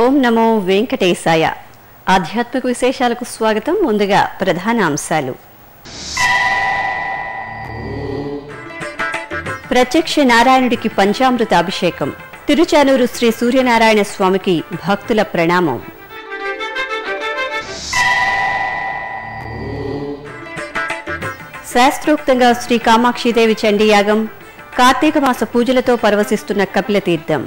ఓం నమో వెంకటేశాయ. ఆధ్యాత్మిక విశేషాలకు స్వాగతం. ముందుగా ప్రధాన అంశాలు. ప్రత్యక్ష నారాయణుడికి పంచామృత అభిషేకం. తిరుచానూరు శ్రీ సూర్యనారాయణ స్వామికి భక్తుల ప్రణామం. శాస్త్రోక్తంగా శ్రీ కామాక్షిదేవి చండీయాగం. కార్తీక మాస పూజలతో పరవశిస్తున్న కపిలతీర్థం.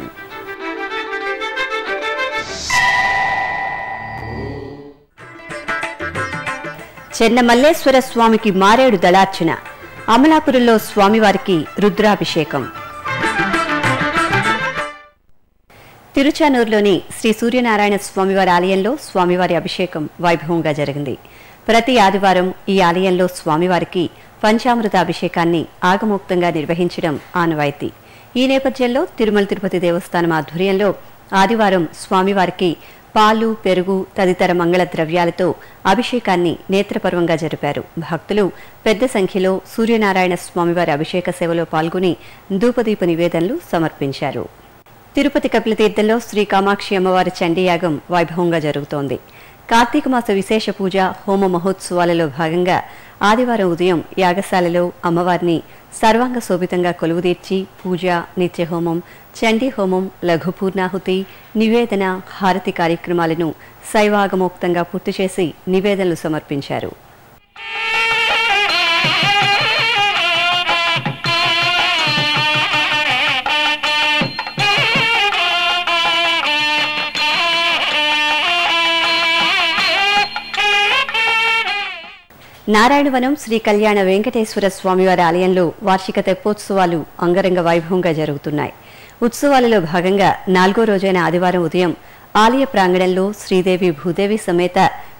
చెన్నమల్లేశ్వర స్వామికి మారేడు దళార్చన. అమలాపురంలో స్వామివారికి రుద్రాభిషేకం. తిరుచానూరులోని శ్రీ సూర్యనారాయణ స్వామివారి ఆలయంలో స్వామివారి అభిషేకం వైభవంగా జరిగింది. ప్రతి ఆదివారం ఈ ఆలయంలో స్వామివారికి పంచామృత అభిషేకాన్ని ఆగమోక్తంగా నిర్వహించడం ఆనవాయితీ. ఈ నేపథ్యంలో తిరుమల తిరుపతి దేవస్థానం ఆధ్వర్యంలో ఆదివారం స్వామివారికి పాలు, పెరుగు తదితర మంగళ ద్రవ్యాలతో అభిషేకాన్ని నేత్రపర్వంగా జరిపారు. భక్తులు పెద్ద సంఖ్యలో సూర్యనారాయణ స్వామివారి అభిషేక సేవలో పాల్గొని ధూపదీప నివేదనలు సమర్పించారు. తిరుపతి కపిలతీర్థంలో శ్రీ కామాక్షి అమ్మవారి చండీయాగం వైభవంగా జరుగుతోంది. కార్తీక మాస విశేష పూజ, హోమ మహోత్సవాలలో భాగంగా ఆదివారం ఉదయం యాగశాలలో అమ్మవారిని సర్వాంగ శోభితంగా కొలువుదీర్చి పూజ, నిత్యహోమం, చండీ హోమం, లఘు పూర్ణాహుతి, నివేదన, హారతి కార్యక్రమాలను శైవాగమోక్తంగా పూర్తి చేసి నివేదనలు సమర్పించారు. నారాయణవనం శ్రీ కళ్యాణ వెంకటేశ్వర స్వామివారి ఆలయంలో వార్షిక తెప్పోత్సవాలు అంగరంగ వైభవంగా జరుగుతున్నాయి. ఉత్సవాలలో భాగంగా 4వ రోజైన ఆదివారం ఉదయం ఆలయ ప్రాంగణంలో శ్రీదేవి భూదేవి సమేత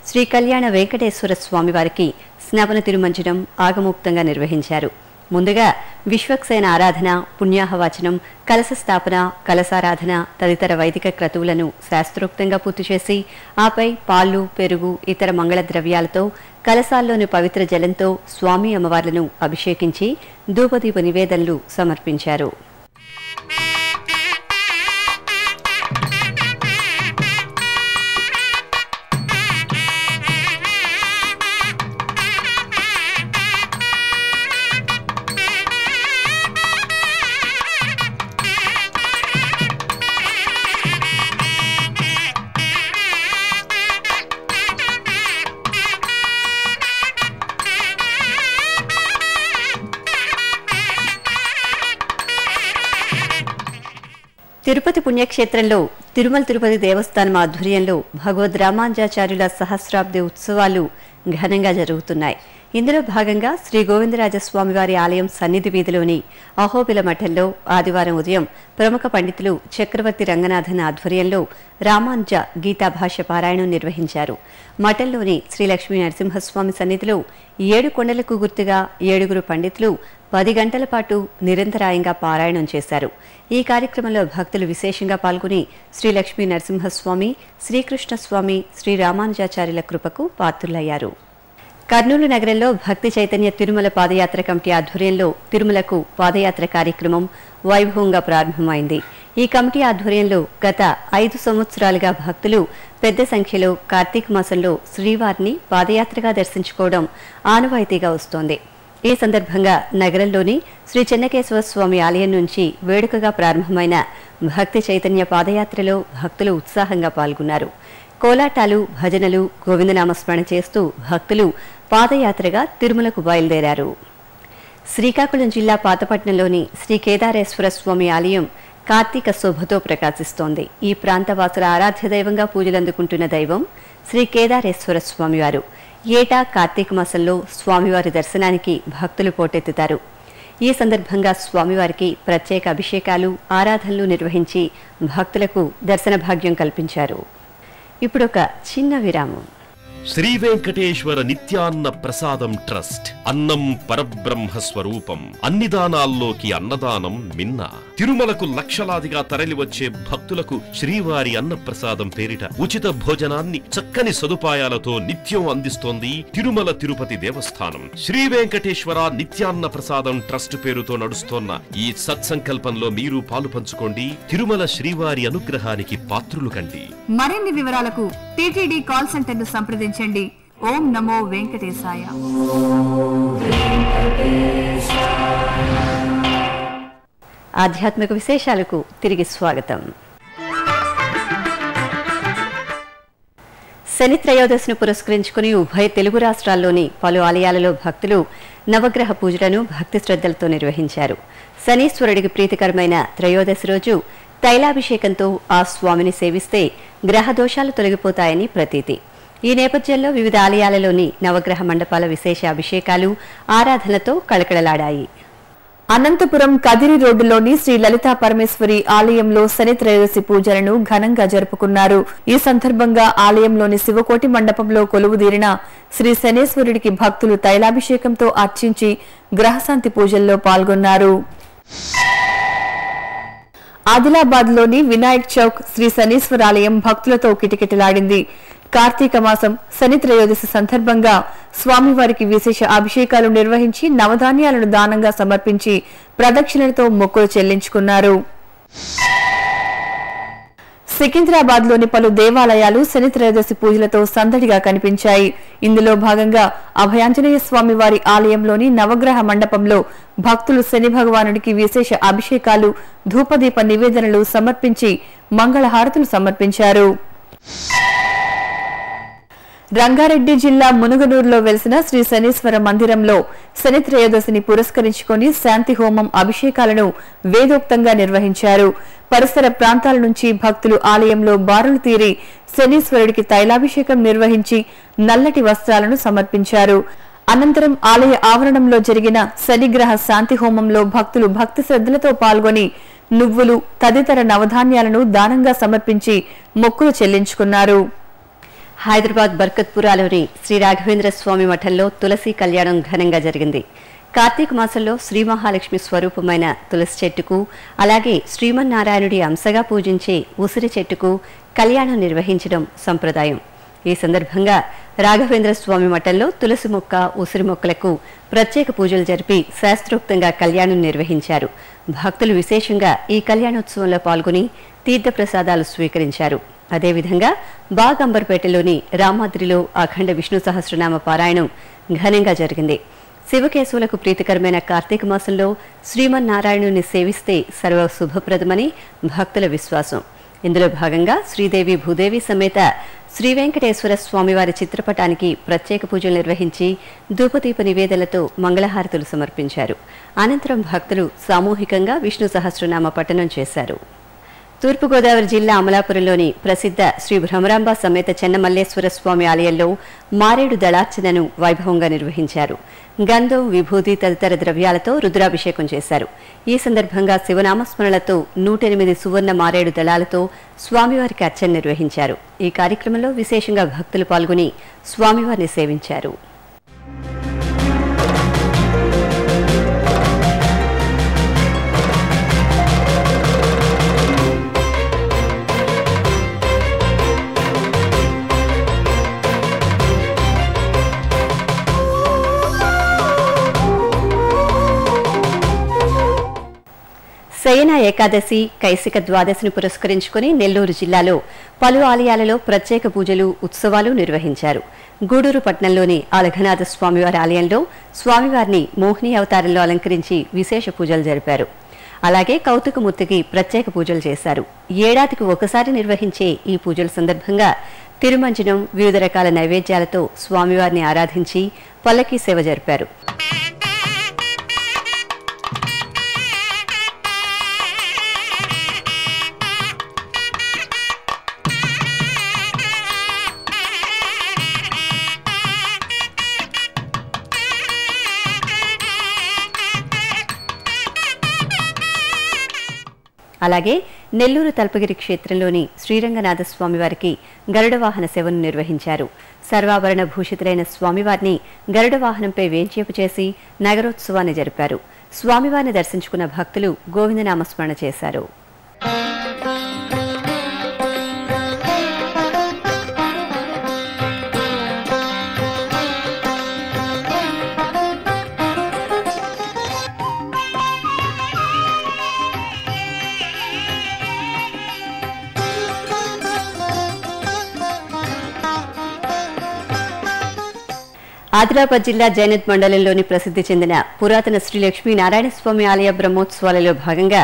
శ్రీ కళ్యాణ వెంకటేశ్వర స్వామివారికి స్నాపన తిరుమంజనం ఆగమోక్తంగా నిర్వహించారు. ముందుగా విశ్వక్సేన ఆరాధన, పుణ్యాహవాచనం, కలశ స్థాపన, కలశారాధన తదితర వైదిక క్రతువులను శాస్త్రోక్తంగా పూర్తి చేసి ఆపై పాలు, పెరుగు, ఇతర మంగళ ద్రవ్యాలతో కలశాల్లోని పవిత్ర జలంతో స్వామి అమ్మవార్లను అభిషేకించి ధూపదీప నివేదనలు సమర్పించారు. తిరుపతి పుణ్యక్షేత్రంలో తిరుమల తిరుపతి దేవస్థానం ఆధ్వర్యంలో భగవద్ రామానుజాచార్యుల సహస్రాబ్ది ఉత్సవాలు ఘనంగా జరుగుతున్నాయి. ఇందులో భాగంగా శ్రీ గోవిందరాజస్వామివారి ఆలయం సన్నిధి వీధిలోని అహోబిల మఠంలో ఆదివారం ఉదయం ప్రముఖ పండితులు చక్రవర్తి రంగనాథన్ ఆధ్వర్యంలో రామానుజ గీతాభాష్య పారాయణం నిర్వహించారు. మఠంలోని శ్రీ లక్ష్మీ నరసింహస్వామి సన్నిధిలో 7 కొండలకు గుర్తుగా 7 పండితులు 10 గంటల పాటు నిరంతరాయంగా పారాయణం చేశారు. ఈ కార్యక్రమంలో భక్తులు విశేషంగా పాల్గొని శ్రీ లక్ష్మీ నరసింహస్వామి, శ్రీకృష్ణస్వామి, శ్రీ రామానుజాచార్యుల కృపకు పాత్రులయ్యారు. కర్నూలు నగరంలో భక్తి చైతన్య తిరుమల పాదయాత్ర కమిటీ ఆధ్వర్యంలో తిరుమలకు పాదయాత్ర కార్యక్రమం వైభవంగా ప్రారంభమైంది. ఈ కమిటీ ఆధ్వర్యంలో గత 5 సంవత్సరాలుగా భక్తులు పెద్ద సంఖ్యలో కార్తీక మాసంలో శ్రీవారిని పాదయాత్రగా దర్శించుకోవడం ఆనవాయితీగా వస్తోంది. ఈ సందర్భంగా నగరంలోని శ్రీ చెన్నకేశవ స్వామి ఆలయం నుంచి వేడుకగా ప్రారంభమైన భక్తి చైతన్య పాదయాత్రలో భక్తులు ఉత్సాహంగా పాల్గొన్నారు. కోలాటాలు, భజనలు, గోవిందనామస్మరణ చేస్తూ భక్తులు పాదయాత్రగా తిరుమలకు బయలుదేరారు. శ్రీకాకుళం జిల్లా పాతపట్నంలోని శ్రీ కేదారేశ్వర స్వామి ఆలయం కార్తీక శోభతో ప్రకాశిస్తోంది. ఈ ప్రాంతవాసుల ఆరాధ్య దైవంగా పూజలందుకుంటున్న దైవం శ్రీ కేదారేశ్వర స్వామివారు. ఏటా కార్తీక మాసంలో స్వామివారి దర్శనానికి భక్తులు పోటెత్తుతారు. ఈ సందర్భంగా స్వామివారికి ప్రత్యేక అభిషేకాలు, ఆరాధనలు నిర్వహించి భక్తులకు దర్శన భాగ్యం కల్పించారు. ఇప్పుడొక చిన్న విరామం. శ్రీ వెంకటేశ్వర నిత్యాన్న ప్రసాదం ట్రస్ట్. అన్నం పరబ్రహ్మ స్వరూపం. అన్ని దానాల్లోకి అన్నదానం మిన్న. తిరుమలకు లక్షలాదిగా తరలివచ్చే భక్తులకు శ్రీవారి అన్నప్రసాదం పేరిట ఉచిత భోజనాన్ని చక్కని సదుపాయాలతో నిత్యం అందిస్తోంది తిరుమల తిరుపతి దేవస్థానం. శ్రీ వెంకటేశ్వర నిత్యాన్న ప్రసాదం ట్రస్ట్ పేరుతో నడుస్తోన్న ఈ సత్సంకల్పంలో మీరు పాలు పంచుకోండి. తిరుమల శ్రీవారి అనుగ్రహానికి పాత్రులు కండి. మరిన్ని వివరాలకు టీటీడీ కాల్ సెంటర్ ను సంప్రదించండి. ఓం నమో వెంకటేశాయ. ఆధ్యాత్మిక విశేషాలకు తిరిగి స్వాగతం. శని త్రయోదశిని పురస్కరించుకుని ఉభయ తెలుగు రాష్ట్రాల్లోని పలు ఆలయాలలో భక్తులు నవగ్రహ పూజలను భక్తి శ్రద్ధలతో నిర్వహించారు. శనీశ్వరుడికి ప్రీతికరమైన త్రయోదశి రోజు తైలాభిషేకంతో ఆ స్వామిని సేవిస్తే గ్రహ దోషాలు తొలగిపోతాయని ప్రతీతి. ఈ నేపథ్యంలో వివిధ ఆలయాలలోని నవగ్రహ మండపాల విశేష అభిషేకాలు ఆరాధనలతో కళకళలాడాయి. అనంతపురం కదిరి రోడ్డులోని శ్రీ లలితా పరమేశ్వరి ఆలయంలో శని త్రయోదశి పూజలను ఘనంగా జరుపుకున్నారు. ఈ సందర్భంగా ఆలయంలోని శివకోటి మండపంలో కొలువుదీరిన శ్రీ శనేశ్వరుడికి భక్తులు తైలాభిషేకంతో అర్చించి గ్రహశాంతి పూజల్లో పాల్గొన్నారు. ఆదిలాబాద్ లోని వినాయక్ చౌక్ శ్రీ శనీశ్వర ఆలయం భక్తులతో కిటకిటలాడింది. కార్తీక మాసం శని త్రయోదశి సందర్భంగా స్వామివారికి విశేష అభిషేకాలు నిర్వహించి నవధాన్యాలను దానంగా సమర్పించి ప్రదక్షిణలతో మొక్కులు చెల్లించుకున్నారు. సికింద్రాబాద్ లోని పలు దేవాలయాలు శని త్రయోదశి పూజలతో సందడిగా కనిపించాయి. ఇందులో భాగంగా అభయాంజనేయ స్వామి వారి ఆలయంలోని నవగ్రహ మండపంలో భక్తులు శని భగవానుడికి విశేష అభిషేకాలు, ధూపదీప నివేదనలు సమర్పించి మంగళహారతులు సమర్పించారు. రంగారెడ్డి జిల్లా మునుగనూరులో వెలిసిన శ్రీ శనీశ్వర మందిరంలో శని త్రయోదశిని పురస్కరించుకుని శాంతి హోమం, అభిషేకాలను వేదోక్తంగా నిర్వహించారు. పరిసర ప్రాంతాల నుంచి భక్తులు ఆలయంలో బారులు తీరి శనీశ్వరుడికి తైలాభిషేకం నిర్వహించి నల్లటి వస్త్రాలను సమర్పించారు. అనంతరం ఆలయ ఆవరణంలో జరిగిన శనిగ్రహ శాంతి హోమంలో భక్తులు భక్తి శ్రద్ధలతో పాల్గొని నువ్వులు తదితర నవధాన్యాలను దానంగా సమర్పించి మొక్కులు చెల్లించుకున్నారు. హైదరాబాద్ బర్కత్పురాలోని శ్రీ రాఘవేంద్ర స్వామి మఠంలో తులసి కళ్యాణం ఘనంగా జరిగింది. కార్తీక మాసంలో శ్రీ మహాలక్ష్మి స్వరూపమైన తులసి చెట్టుకు, అలాగే శ్రీమన్నారాయణుడి అంశగా పూజించే ఉసిరి చెట్టుకు కళ్యాణం నిర్వహించడం సంప్రదాయం. ఈ సందర్భంగా రాఘవేంద్ర స్వామి మఠంలో తులసి మొక్క, ఉసిరి మొక్కలకు ప్రత్యేక పూజలు జరిపి శాస్త్రోక్తంగా కళ్యాణం నిర్వహించారు. భక్తులు విశేషంగా ఈ కళ్యాణోత్సవంలో పాల్గొని తీర్థప్రసాదాలు స్వీకరించారు. అదేవిధంగా బాగంబర్పేటలోని రామాద్రిలో అఖండ విష్ణు సహస్రనామ పారాయణం ఘనంగా జరిగింది. శివకేశవులకు ప్రీతికరమైన కార్తీక మాసంలో శ్రీమన్నారాయణుని సేవిస్తే సర్వ శుభప్రదమని భక్తుల విశ్వాసం. ఇందులో భాగంగా శ్రీదేవి భూదేవి సమేత శ్రీ వెంకటేశ్వర స్వామివారి చిత్రపటానికి ప్రత్యేక పూజలు నిర్వహించి ధూపదీప నివేదనలతో మంగళహారతులు సమర్పించారు. అనంతరం భక్తులు సామూహికంగా విష్ణు సహస్రనామ పఠనం చేశారు. తూర్పుగోదావరి జిల్లా అమలాపురంలోని ప్రసిద్ధ శ్రీ భ్రమరాంబ సమేత చెన్నమల్లేశ్వర స్వామి ఆలయంలో మారేడు దళార్చనను వైభవంగా నిర్వహించారు. గంధం, విభూతి తదితర ద్రవ్యాలతో రుద్రాభిషేకం చేశారు. ఈ సందర్భంగా శివనామస్మరణలతో 108 సువర్ణ మారేడు దళాలతో స్వామివారికి అర్చన నిర్వహించారు. ఈ కార్యక్రమంలో విశేషంగా భక్తులు పాల్గొని స్వామివారిని సేవించారు. శయన ఏకాదశి, కైసిక ద్వాదశిని పురస్కరించుకుని నెల్లూరు జిల్లాలో పలు ఆలయాలలో ప్రత్యేక పూజలు, ఉత్సవాలు నిర్వహించారు. గూడూరు పట్టణంలోని అలఘనాథ స్వామివారి ఆలయంలో స్వామివారిని మోహిని అవతారంలో అలంకరించి విశేష పూజలు జరిపారు. అలాగే కౌతుకమూర్తికి ప్రత్యేక పూజలు చేశారు. ఏడాదికి ఒకసారి నిర్వహించే ఈ పూజల సందర్భంగా తిరుమంజనం, వివిధ రకాల నైవేద్యాలతో స్వామివారిని ఆరాధించి పల్లకీ సేవ జరిపారు. అలాగే నెల్లూరు తల్పగిరి క్షేత్రంలోని శ్రీరంగనాథ స్వామివారికి గరుడ వాహన సేవను నిర్వహించారు. సర్వాభరణ భూషితులైన స్వామివారిని గరుడ వాహనంపై వేంచేపు చేసి నగరోత్సవాన్ని జరిపారు. స్వామివారిని దర్శించుకున్న భక్తులు గోవిందనామస్మరణ చేశారు. ఆదిలాబాద్ జిల్లా జైనత్ మండలంలోని ప్రసిద్ధి చెందిన పురాతన శ్రీ లక్ష్మీ నారాయణస్వామి ఆలయ బ్రహ్మోత్సవాలలో భాగంగా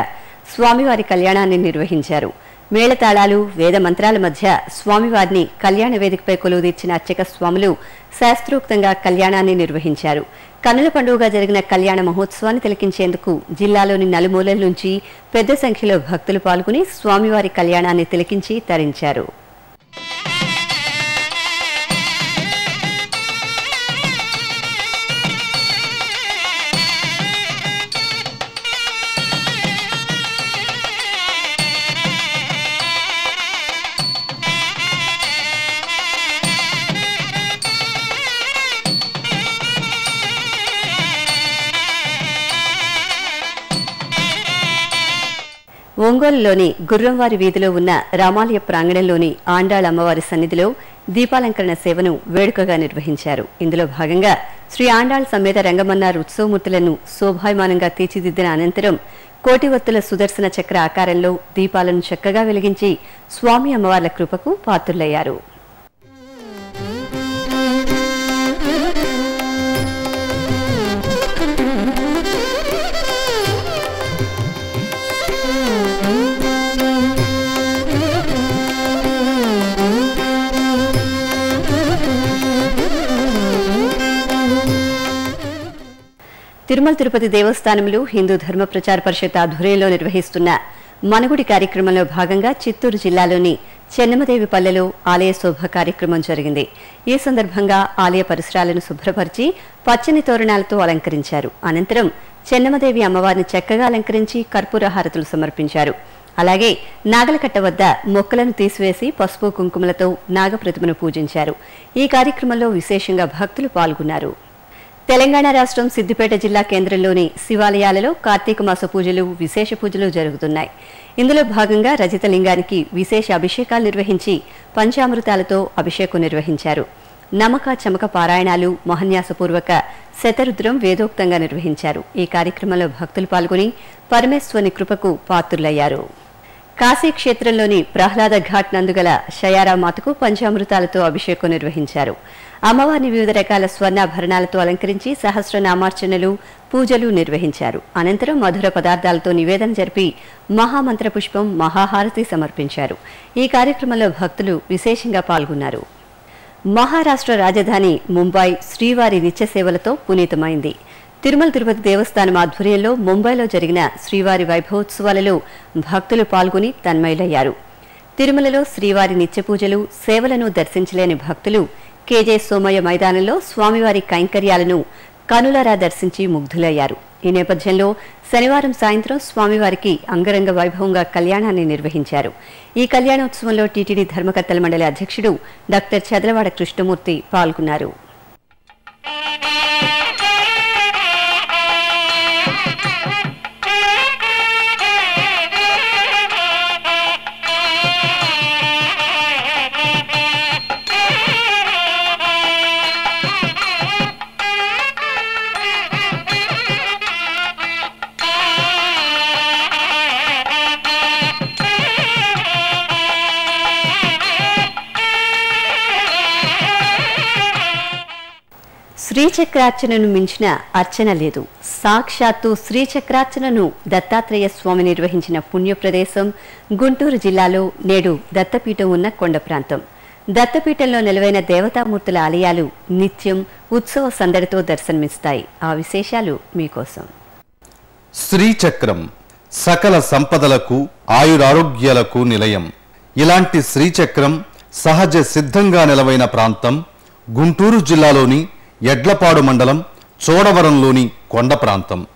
స్వామివారి కళ్యాణాన్ని నిర్వహించారు. మేళతాళాలు, వేద మంత్రాల మధ్య స్వామివారిని కళ్యాణ వేదికపై కొలువుదీర్చిన అర్చక స్వాములు శాస్త్రోక్తంగా కళ్యాణాన్ని నిర్వహించారు. కన్నుల పండుగగా జరిగిన కళ్యాణ మహోత్సవాన్ని తిలకించేందుకు జిల్లాలోని నలుమూలల నుంచి పెద్ద సంఖ్యలో భక్తులు పాల్గొని స్వామివారి కళ్యాణాన్ని తిలకించి తరించారు. ఒంగోలులోని గుర్రంవారి వీధిలో ఉన్న రామాలయ ప్రాంగణంలోని ఆండాళ్ అమ్మవారి సన్నిధిలో దీపాలంకరణ సేవను వేడుకగా నిర్వహించారు. ఇందులో భాగంగా శ్రీ ఆండాళ్ సమేత రంగమన్నార్ ఉత్సవమూర్తులను శోభాయమానంగా తీర్చిదిద్దిన అనంతరం కోటివత్తుల సుదర్శన చక్ర ఆకారంలో దీపాలను చక్కగా వెలిగించి స్వామి అమ్మవార్ల కృపకు పాత్రులయ్యారు. తిరుమల తిరుపతి దేవస్థానంలో హిందూ ధర్మ ప్రచార పరిషత్ ఆధ్వర్యంలో నిర్వహిస్తున్న మనగుడి కార్యక్రమంలో భాగంగా చిత్తూరు జిల్లాలోని చెన్నమదేవిపల్లెలో ఆలయ శోభ కార్యక్రమం జరిగింది. ఈ సందర్భంగా ఆలయ పరిసరాలను శుభ్రపరిచి పచ్చని తోరణాలతో అలంకరించారు. అనంతరం చెన్నమదేవి అమ్మవారిని చక్కగా అలంకరించి కర్పూర హారతులు సమర్పించారు. అలాగే నాగలకట్ట వద్ద మొక్కలను తీసివేసి పసుపు కుంకుమలతో నాగప్రతిమను పూజించారు. ఈ కార్యక్రమంలో విశేషంగా భక్తులు పాల్గొన్నారు. తెలంగాణ రాష్ట్రం సిద్దిపేట జిల్లా కేంద్రంలోని శివాలయాలలో కార్తీక మాస పూజలు, విశేష పూజలు జరుగుతున్నాయి. ఇందులో భాగంగా రజిత లింగానికి విశేష అభిషేకాలు నిర్వహించి పంచామృతాలతో అభిషేకం నిర్వహించారు. నమక చమక పారాయణాలు, మహన్యాసపూర్వక శతరుద్రం వేదోక్తంగా నిర్వహించారు. ఈ కార్యక్రమంలో భక్తులు పాల్గొని పరమేశ్వరుని కృపకు పాత్రులయ్యారు. కాశీ క్షేత్రంలోని ప్రహ్లాద ఘాట్ నందుగల శయారామాతకు పంచామృతాలతో అభిషేకం నిర్వహించారు. అమ్మవారిని వివిధ రకాల స్వర్ణాభరణాలతో అలంకరించి సహస్రనామార్చనలు, పూజలు నిర్వహించారు. అనంతరం మధుర పదార్థాలతో నివేదన జరిపి మహామంత్ర పుష్పం, మహాహారతి సమర్పించారు. ఈ కార్యక్రమంలో భక్తులు విశేషంగా పాల్గొన్నారు. మహారాష్ట్ర రాజధాని ముంబై శ్రీవారి నిత్య సేవలతో పునీతమైంది. తిరుమల తిరుపతి దేవస్థానం ఆధ్వర్యంలో ముంబైలో జరిగిన శ్రీవారి వైభవోత్సవాలలో భక్తులు పాల్గొని తన్మయులయ్యారు. తిరుమలలో శ్రీవారి నిత్య పూజలు, సేవలను దర్శించలేని భక్తులు కేజే సోమయ్య మైదానంలో స్వామివారి కైంకర్యాలను కనులారా దర్శించి ముగ్ధులయ్యారు. ఈ నేపథ్యంలో శనివారం సాయంత్రం స్వామివారికి అంగరంగ వైభవంగా కళ్యాణాన్ని నిర్వహించారు. ఈ కళ్యాణోత్సవంలో టీటీడీ ధర్మకర్తల మండలి అధ్యక్షుడు డాక్టర్ చదలవాడ కృష్ణమూర్తి పాల్గొన్నారు. శ్రీచక్రార్చనను మించిన అర్చన లేదు. సాక్షాత్తు శ్రీచక్రార్చనను దత్తాత్రేయ స్వామి నిర్వహించిన పుణ్యప్రదేశం గుంటూరు జిల్లాలో నేడు దత్తపీఠం ఉన్న కొండ ప్రాంతం. దత్తపీఠంలో నిలవైన దేవతామూర్తుల ఆలయాలు నిత్యం ఉత్సవ సందడితో దర్శనమిస్తాయి. ఆ విశేషాలు మీకోసం. శ్రీచక్రం సకల సంపదలకు, ఆయురారోగ్యాలకు నిలయం. ఇలాంటి శ్రీచక్రం సహజ సిద్ధంగా నిలవైన ప్రాంతం గుంటూరు జిల్లాలోని ఎడ్లపాడు మండలం చోడవరంలోని కొండ ప్రాంతం.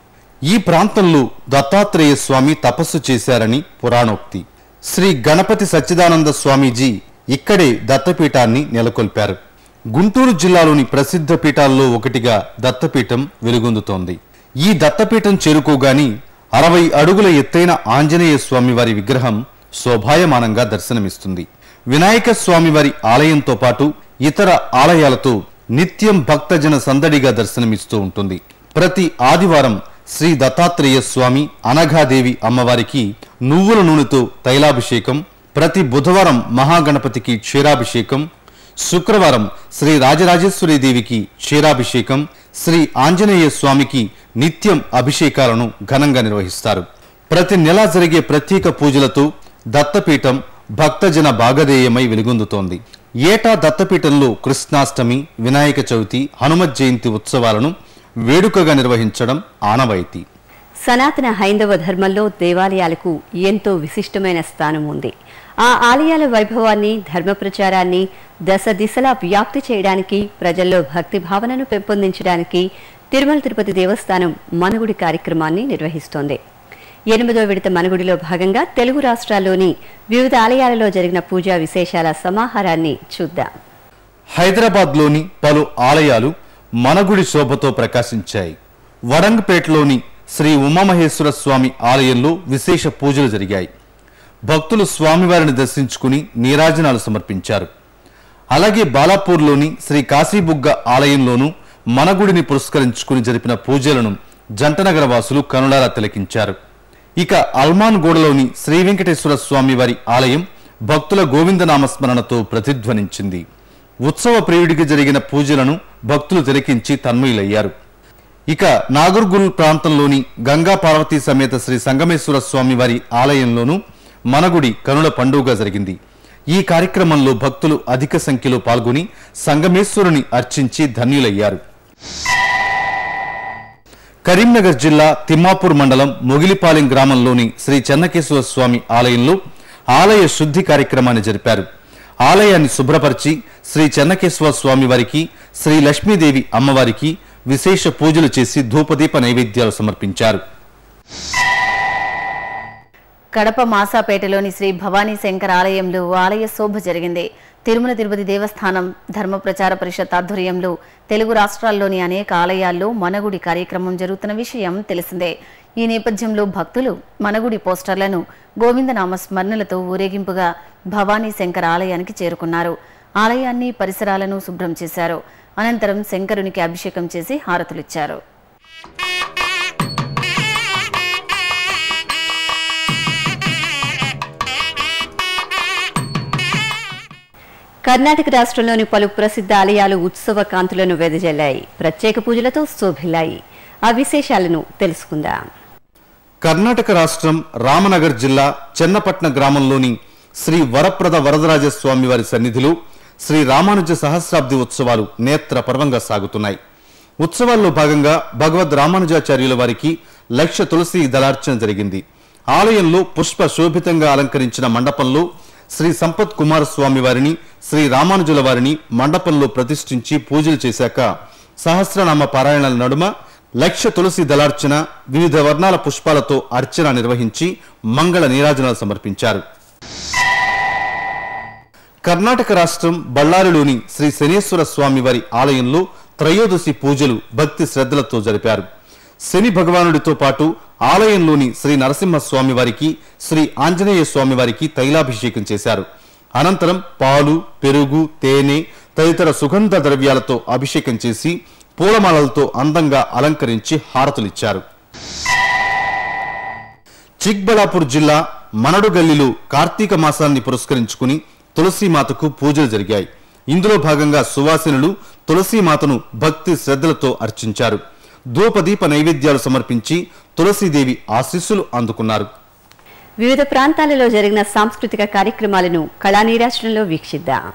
ఈ ప్రాంతంలో దత్తాత్రేయ స్వామి తపస్సు చేశారని పురాణోక్తి. శ్రీ గణపతి సచ్చిదానంద స్వామీజీ ఇక్కడే దత్తపీఠాన్ని నెలకొల్పారు. గుంటూరు జిల్లాలోని ప్రసిద్ధ పీఠాల్లో ఒకటిగా దత్తపీఠం వెలుగొందుతోంది. ఈ దత్తపీఠం చేరుకోగాని 60 అడుగుల ఎత్తైన ఆంజనేయ స్వామివారి విగ్రహం శోభాయమానంగా దర్శనమిస్తుంది. వినాయక స్వామివారి ఆలయంతో పాటు ఇతర ఆలయాలతో నిత్యం భక్తజన సందడిగా దర్శనమిస్తూ ఉంటుంది. ప్రతి ఆదివారం శ్రీ దత్తాత్రేయ స్వామి, అనఘాదేవి అమ్మవారికి నువ్వుల నూనెతో తైలాభిషేకం, ప్రతి బుధవారం మహాగణపతికి క్షీరాభిషేకం, శుక్రవారం శ్రీ రాజరాజేశ్వరి దేవికి క్షీరాభిషేకం, శ్రీ ఆంజనేయ స్వామికి నిత్యం అభిషేకాలను ఘనంగా నిర్వహిస్తారు. ప్రతి నెల జరిగే ప్రత్యేక పూజలతో దత్తపీఠం భక్తజన భాగధేయమై వెలుగొందుతోంది. ఏటా దత్తపీఠంలో కృష్ణాష్టమి, వినాయక చవితి, హనుమత్ జయంతి ఉత్సవాలను వేడుకగా నిర్వహించడం ఆనవాయితీ. సనాతన హైందవ ధర్మంలో దేవాలయాలకు ఎంతో విశిష్టమైన స్థానం ఉంది. ఆ ఆలయాల వైభవాన్ని, ధర్మ ప్రచారాన్ని దశ దిశలా వ్యాప్తి చేయడానికి, ప్రజల్లో భక్తి భావనను పెంపొందించడానికి తిరుమల తిరుపతి దేవస్థానం మనగుడి కార్యక్రమాన్ని నిర్వహిస్తోంది. 8వ విడత మనగుడిలో భాగంగా తెలుగు రాష్ట్రాల్లోని వివిధ ఆలయాలలో జరిగిన పూజా విశేషాల సమాహారాన్ని చూద్దాం. హైదరాబాద్లోని పలు ఆలయాలు మనగుడి శోభతో ప్రకాశించాయి. వరంగపేటలోని శ్రీ ఉమామహేశ్వర స్వామి ఆలయంలో విశేష పూజలు జరిగాయి. భక్తులు స్వామివారిని దర్శించుకుని నీరాజనాలు సమర్పించారు. అలాగే బాలాపూర్లోని శ్రీ కాశీబుగ్గ ఆలయంలోనూ మనగుడిని పురస్కరించుకుని జరిపిన పూజలను జంటనగర వాసులు కనులారా తిలకించారు. ఇక అల్మాన్ గూడలోని శ్రీ వెంకటేశ్వర స్వామి వారి ఆలయం భక్తుల గోవిందనామస్మరణతో ప్రతిధ్వనించింది. ఉత్సవ ప్రియుడికి జరిగిన పూజలను భక్తులు తిలకించి తన్మయులయ్యారు. ఇక నాగర్గుల్ ప్రాంతంలోని గంగా పార్వతీ సమేత శ్రీ సంగమేశ్వర స్వామి వారి ఆలయంలోనూ మనగుడి కనుల పండుగ జరిగింది. ఈ కార్యక్రమంలో భక్తులు అధిక సంఖ్యలో పాల్గొని సంగమేశ్వరుని అర్చించి ధన్యులయ్యారు. కరీంనగర్ జిల్లా తిమ్మాపూర్ మండలం మొగిలిపాలెం గ్రామంలోని శ్రీ చెన్నకేశ్వర స్వామి ఆలయంలో ఆలయ శుద్ధి కార్యక్రమాన్ని జరిపారు. ఆలయాన్ని శుభ్రపరిచి శ్రీ చెన్నకేశ్వర స్వామి వారికి, శ్రీ లక్ష్మీదేవి అమ్మవారికి విశేష పూజలు చేసి ధూపదీప నైవేద్యాలు సమర్పించారు. కడప మాసాపేటలోని శ్రీ భవానీ శంకర్ ఆలయంలో ఆలయ శోభ జరిగింది. తిరుమల తిరుపతి దేవస్థానం ధర్మ ప్రచార పరిషత్ ఆధ్వర్యంలో తెలుగు రాష్ట్రాల్లోని అనేక ఆలయాల్లో మనగుడి కార్యక్రమం జరుగుతున్న విషయం తెలిసిందే. ఈ నేపథ్యంలో భక్తులు మనగుడి పోస్టర్లను గోవిందనామ స్మరణలతో ఊరేగింపుగా భవానీ శంకర్ ఆలయానికి చేరుకున్నారు. ఆలయాన్ని, పరిసరాలను శుభ్రం చేశారు. అనంతరం శంకరునికి అభిషేకం చేసి హారతులిచ్చారు. కర్ణాటక రాష్ట్రంలోని పలు ప్రసిద్ధ ఆలయాలు ఉత్సవ కాంతులను వెదజల్లాయి. ప్రత్యేక పూజలతో శోభిల్లాయి. ఆ విశేషాలను తెలుసుకుందాం. కర్ణాటక రాష్ట్రం రామనగర్ జిల్లా చెన్నపట్న గ్రామంలోని శ్రీ వరప్రద వరదరాజస్వామి వారి సన్నిధిలో శ్రీ రామానుజ సహస్రాబ్ది ఉత్సవాలు నేత్ర పర్వంగా సాగుతున్నాయి. ఉత్సవాల్లో భాగంగా భగవద్ రామానుజాచార్యుల వారికి లక్ష తులసి దళార్చన జరిగింది. ఆలయంలో పుష్ప శోభితంగా అలంకరించిన మండపంలో శ్రీ సంపత్ కుమార స్వామి వారిని, శ్రీ రామానుజుల వారిని మండపంలో ప్రతిష్ఠించి పూజలు చేశాక సహస్రనామ పారాయణల నడుమ లక్ష తులసి దళార్చన, వివిధ వర్ణాల పుష్పాలతో అర్చన నిర్వహించి మంగళ నీరాజనాలు సమర్పించారు. కర్ణాటక రాష్ట్రం బళ్ళారిలోని శ్రీ శనేశ్వర స్వామి వారి ఆలయంలో త్రయోదశి పూజలు భక్తి శ్రద్ధలతో జరిపారు. శని భగవానుడితో పాటు ఆలయంలోని శ్రీ నరసింహస్వామి వారికి, శ్రీ ఆంజనేయ స్వామి వారికి తైలాభిషేకం చేశారు. అనంతరం పాలు, పెరుగు, తేనె తదితర సుగంధ ద్రవ్యాలతో అభిషేకం చేసి పూలమాలలతో అందంగా అలంకరించి హారతులిచ్చారు. చిక్బళాపూర్ జిల్లా మనడుగల్లిలో కార్తీక మాసాన్ని పురస్కరించుకుని తులసీమాతకు పూజలు జరిగాయి. ఇందులో భాగంగా సువాసినులు తులసీమాతను భక్తి శ్రద్ధలతో అర్చించారు. ధూపదీప నైవేద్యాలు సమర్పించి తులసీదేవి ఆశీస్సులు అందుకున్నారు. వివిధ ప్రాంతాలలో జరిగిన సాంస్కృతిక కార్యక్రమాలను కళానీరాజనంలో వీక్షిద్దాం.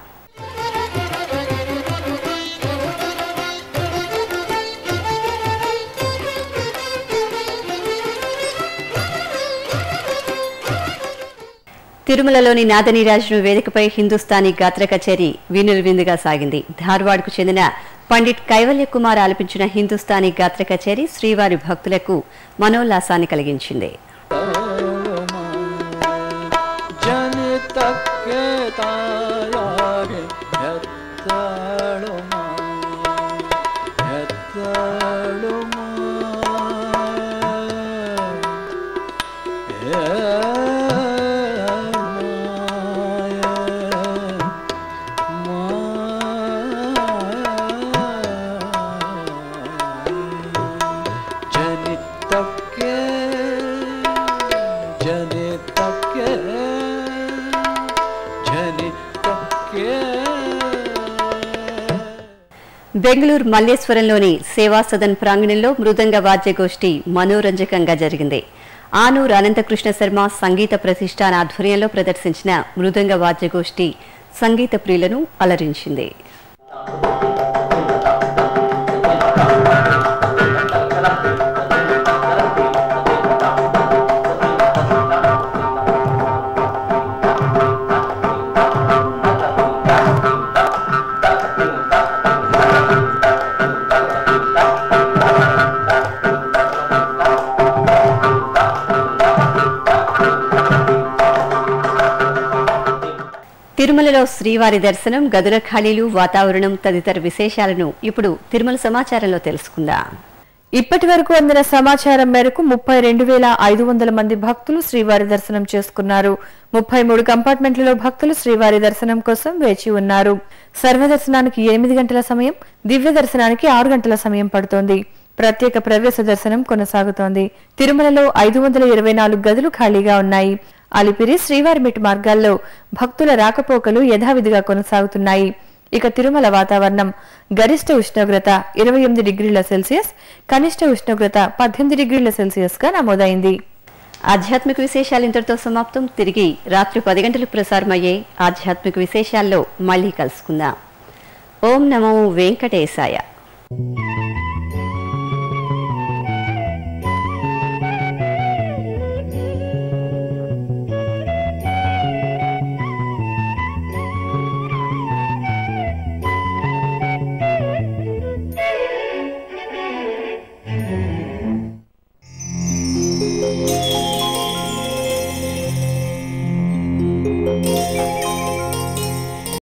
తిరుమలలోని నాదనీరాజను వేదికపై హిందుస్థానీ గాత్ర కచేరీ వీణుల విందుగా సాగింది. ధార్వాడ్కు చెందిన పండిట్ కైవల్య కుమార్ ఆలపించిన హిందుస్థానీ గాత్ర కచేరీ శ్రీవారి భక్తులకు మనోల్లాసాన్ని కలిగించింది. ಜನಿತಕ್ಕೆ ತಾಯಾಗಿ ಎತ್ತಳುಮ ಎತ್ತಳುಮ బెంగళూరు మల్లేశ్వరంలోని సేవా సదన్ ప్రాంగణంలో మృదంగ వాద్యగోష్ఠి మనోరంజకంగా జరిగింది. ఆనూరు అనంతకృష్ణ శర్మ సంగీత ప్రతిష్టాన ఆధ్వర్యంలో ప్రదర్శించిన మృదంగ వాద్యగోష్ఠి సంగీత ప్రియులను అలరించింది. తిరుమలలో శ్రీవారి దర్శనం, గదుల ఖాళీలు, వాతావరణం తదితర విశేషాలను ఇప్పుడు తిరుమల సమాచారంలో తెలుసుకుందాం. ఇప్పటి వరకు అందిన సమాచారం మేరకు 32,500 మంది భక్తులు శ్రీవారి దర్శనం చేసుకున్నారు. 33 కంపార్ట్మెంట్లలో భక్తులు శ్రీవారి దర్శనం కోసం వేచి ఉన్నారు. సర్వదర్శనానికి 8 గంటల సమయం, దివ్య దర్శనానికి 6 గంటల సమయం పడుతోంది. ప్రత్యేక ప్రవేశ దర్శనం కొనసాగుతోంది. తిరుమలలో 524 గదులు ఖాళీగా ఉన్నాయి. అలిపిరి, శ్రీవారిమెట్టు మార్గాల్లో భక్తుల రాకపోకలు యథావిధిగా కొనసాగుతున్నాయి. ఇక తిరుమల వాతావరణం గరిష్ట ఉష్ణోగ్రత 28 డిగ్రీల సెల్సియస్, కనిష్ట ఉష్ణోగ్రత 18 డిగ్రీల సెల్సియస్ గా నమోదైంది. ఆధ్యాత్మిక విశేషాలు ఇంతటితో సమాప్తం. తిరిగి రాత్రి 10 గంటలకు ప్రసారమయ్యే ఆధ్యాత్మిక విశేషాల్లో మళ్లీ కలుసుకుందాం. ఓం నమో వెంకటేశాయ.